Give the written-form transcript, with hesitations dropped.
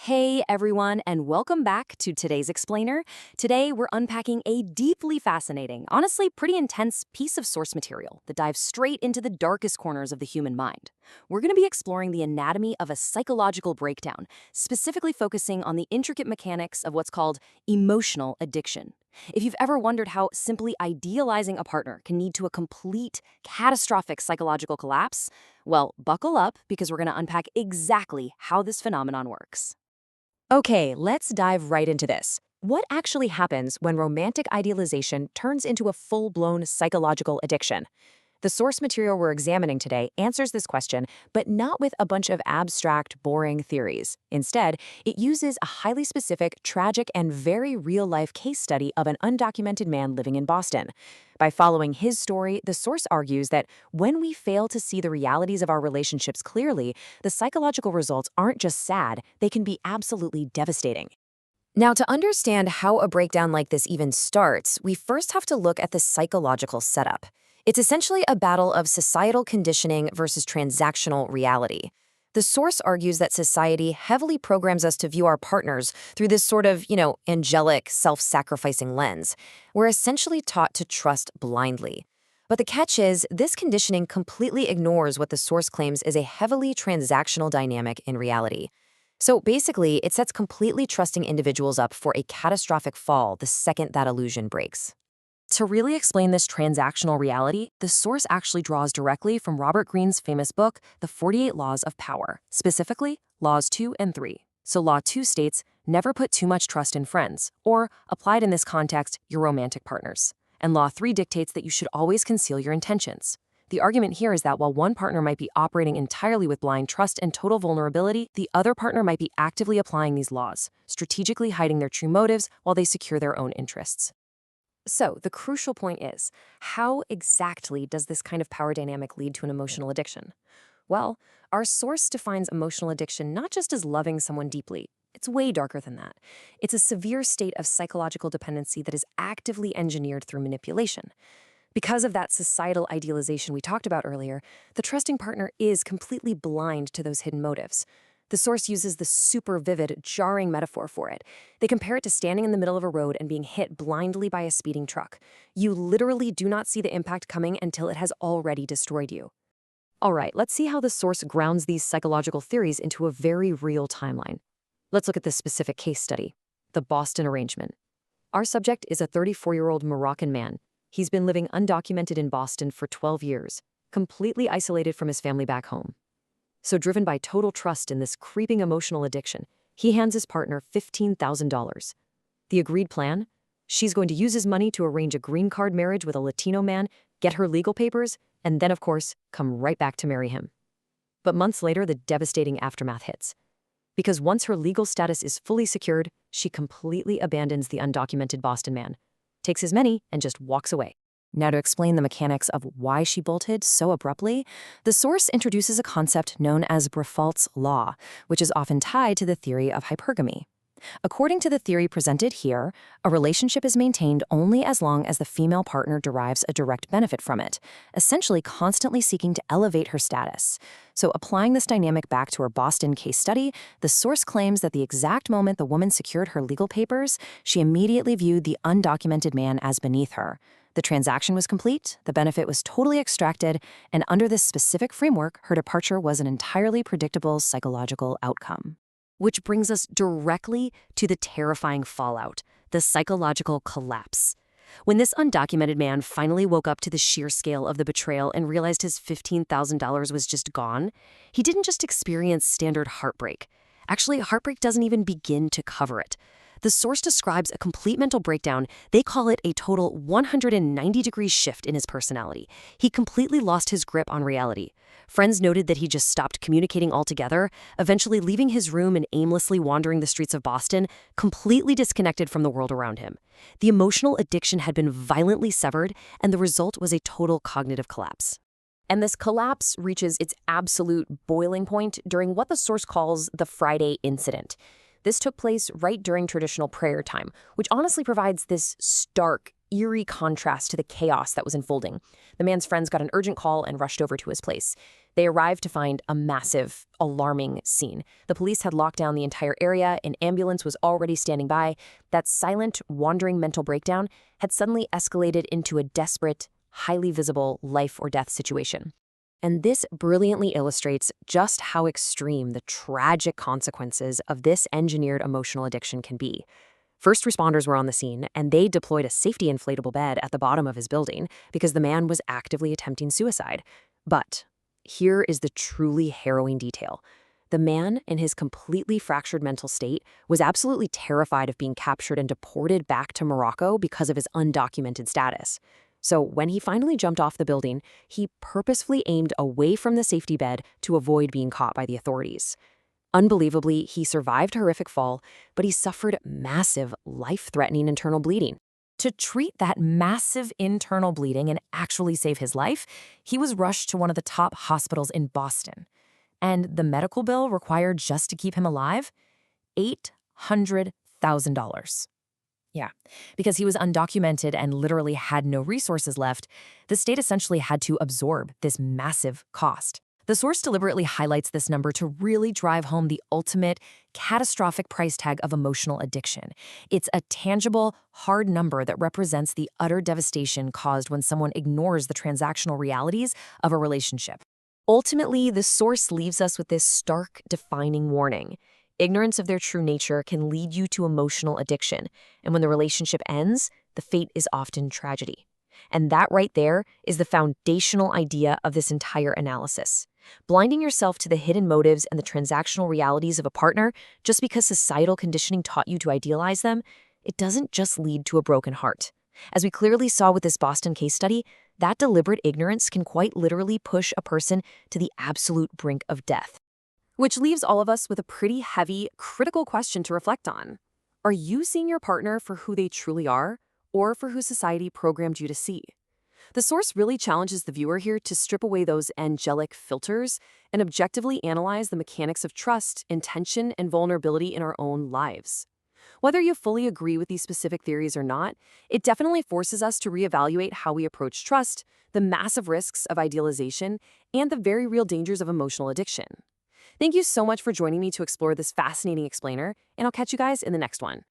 Hey everyone, and welcome back to today's explainer. Today we're unpacking a deeply fascinating, honestly pretty intense piece of source material that dives straight into the darkest corners of the human mind. We're going to be exploring the anatomy of a psychological breakdown, specifically focusing on the intricate mechanics of what's called emotional addiction. If you've ever wondered how simply idealizing a partner can lead to a complete, catastrophic psychological collapse, well, buckle up because we're going to unpack exactly how this phenomenon works. Okay, let's dive right into this. What actually happens when romantic idealization turns into a full-blown psychological addiction? The source material we're examining today answers this question, but not with a bunch of abstract, boring theories. Instead, it uses a highly specific, tragic, and very real-life case study of an undocumented man living in Boston. By following his story, the source argues that when we fail to see the realities of our relationships clearly, the psychological results aren't just sad, they can be absolutely devastating. Now, to understand how a breakdown like this even starts, we first have to look at the psychological setup. It's essentially a battle of societal conditioning versus transactional reality. The source argues that society heavily programs us to view our partners through this sort of, angelic, self-sacrificing lens. We're essentially taught to trust blindly. But the catch is, this conditioning completely ignores what the source claims is a heavily transactional dynamic in reality. So basically, it sets completely trusting individuals up for a catastrophic fall the second that illusion breaks. To really explain this transactional reality, the source actually draws directly from Robert Greene's famous book, The 48 Laws of Power, specifically Laws 2 and 3. So Law 2 states, never put too much trust in friends, or, applied in this context, your romantic partners. And Law 3 dictates that you should always conceal your intentions. The argument here is that while one partner might be operating entirely with blind trust and total vulnerability, the other partner might be actively applying these laws, strategically hiding their true motives while they secure their own interests. So, the crucial point is, how exactly does this kind of power dynamic lead to an emotional addiction? Well, our source defines emotional addiction not just as loving someone deeply. It's way darker than that. It's a severe state of psychological dependency that is actively engineered through manipulation. Because of that societal idealization we talked about earlier, the trusting partner is completely blind to those hidden motives. The source uses the super vivid, jarring metaphor for it. They compare it to standing in the middle of a road and being hit blindly by a speeding truck. You literally do not see the impact coming until it has already destroyed you. All right, let's see how the source grounds these psychological theories into a very real timeline. Let's look at this specific case study, the Boston arrangement. Our subject is a 34-year-old Moroccan man. He's been living undocumented in Boston for 12 years, completely isolated from his family back home. So driven by total trust in this creeping emotional addiction, he hands his partner $15,000. The agreed plan? She's going to use his money to arrange a green card marriage with a Latino man, get her legal papers, and then, of course, come right back to marry him. But months later, the devastating aftermath hits. Because once her legal status is fully secured, she completely abandons the undocumented Boston man, takes his money, and just walks away. Now, to explain the mechanics of why she bolted so abruptly, the source introduces a concept known as Briffault's law, which is often tied to the theory of hypergamy. According to the theory presented here, a relationship is maintained only as long as the female partner derives a direct benefit from it, essentially constantly seeking to elevate her status. So applying this dynamic back to her Boston case study, the source claims that the exact moment the woman secured her legal papers, she immediately viewed the undocumented man as beneath her. The transaction was complete, the benefit was totally extracted, and under this specific framework, her departure was an entirely predictable psychological outcome. Which brings us directly to the terrifying fallout, the psychological collapse. When this undocumented man finally woke up to the sheer scale of the betrayal and realized his $15,000 was just gone, he didn't just experience standard heartbreak. Actually, heartbreak doesn't even begin to cover it. The source describes a complete mental breakdown. They call it a total 190-degree shift in his personality. He completely lost his grip on reality. Friends noted that he just stopped communicating altogether, eventually leaving his room and aimlessly wandering the streets of Boston, completely disconnected from the world around him. The emotional addiction had been violently severed, and the result was a total cognitive collapse. And this collapse reaches its absolute boiling point during what the source calls the Friday incident. This took place right during traditional prayer time, which honestly provides this stark, eerie contrast to the chaos that was unfolding. The man's friends got an urgent call and rushed over to his place. They arrived to find a massive, alarming scene. The police had locked down the entire area, an ambulance was already standing by. That silent, wandering mental breakdown had suddenly escalated into a desperate, highly visible life or death situation. And this brilliantly illustrates just how extreme the tragic consequences of this engineered emotional addiction can be. First responders were on the scene, and they deployed a safety inflatable bed at the bottom of his building because the man was actively attempting suicide. But here is the truly harrowing detail. The man, in his completely fractured mental state, was absolutely terrified of being captured and deported back to Morocco because of his undocumented status. So when he finally jumped off the building, he purposefully aimed away from the safety bed to avoid being caught by the authorities. Unbelievably, he survived a horrific fall, but he suffered massive, life-threatening internal bleeding. To treat that massive internal bleeding and actually save his life, he was rushed to one of the top hospitals in Boston. And the medical bill required just to keep him alive? $800,000. Yeah, because he was undocumented and literally had no resources left, the state essentially had to absorb this massive cost. The source deliberately highlights this number to really drive home the ultimate, catastrophic price tag of emotional addiction. It's a tangible, hard number that represents the utter devastation caused when someone ignores the transactional realities of a relationship. Ultimately, the source leaves us with this stark, defining warning. Ignorance of their true nature can lead you to emotional addiction, and when the relationship ends, the fate is often tragedy. And that right there is the foundational idea of this entire analysis. Blinding yourself to the hidden motives and the transactional realities of a partner just because societal conditioning taught you to idealize them, it doesn't just lead to a broken heart. As we clearly saw with this Boston case study, that deliberate ignorance can quite literally push a person to the absolute brink of death. Which leaves all of us with a pretty heavy, critical question to reflect on. Are you seeing your partner for who they truly are, or for who society programmed you to see? The source really challenges the viewer here to strip away those angelic filters and objectively analyze the mechanics of trust, intention, and vulnerability in our own lives. Whether you fully agree with these specific theories or not, it definitely forces us to reevaluate how we approach trust, the massive risks of idealization, and the very real dangers of emotional addiction. Thank you so much for joining me to explore this fascinating explainer, and I'll catch you guys in the next one.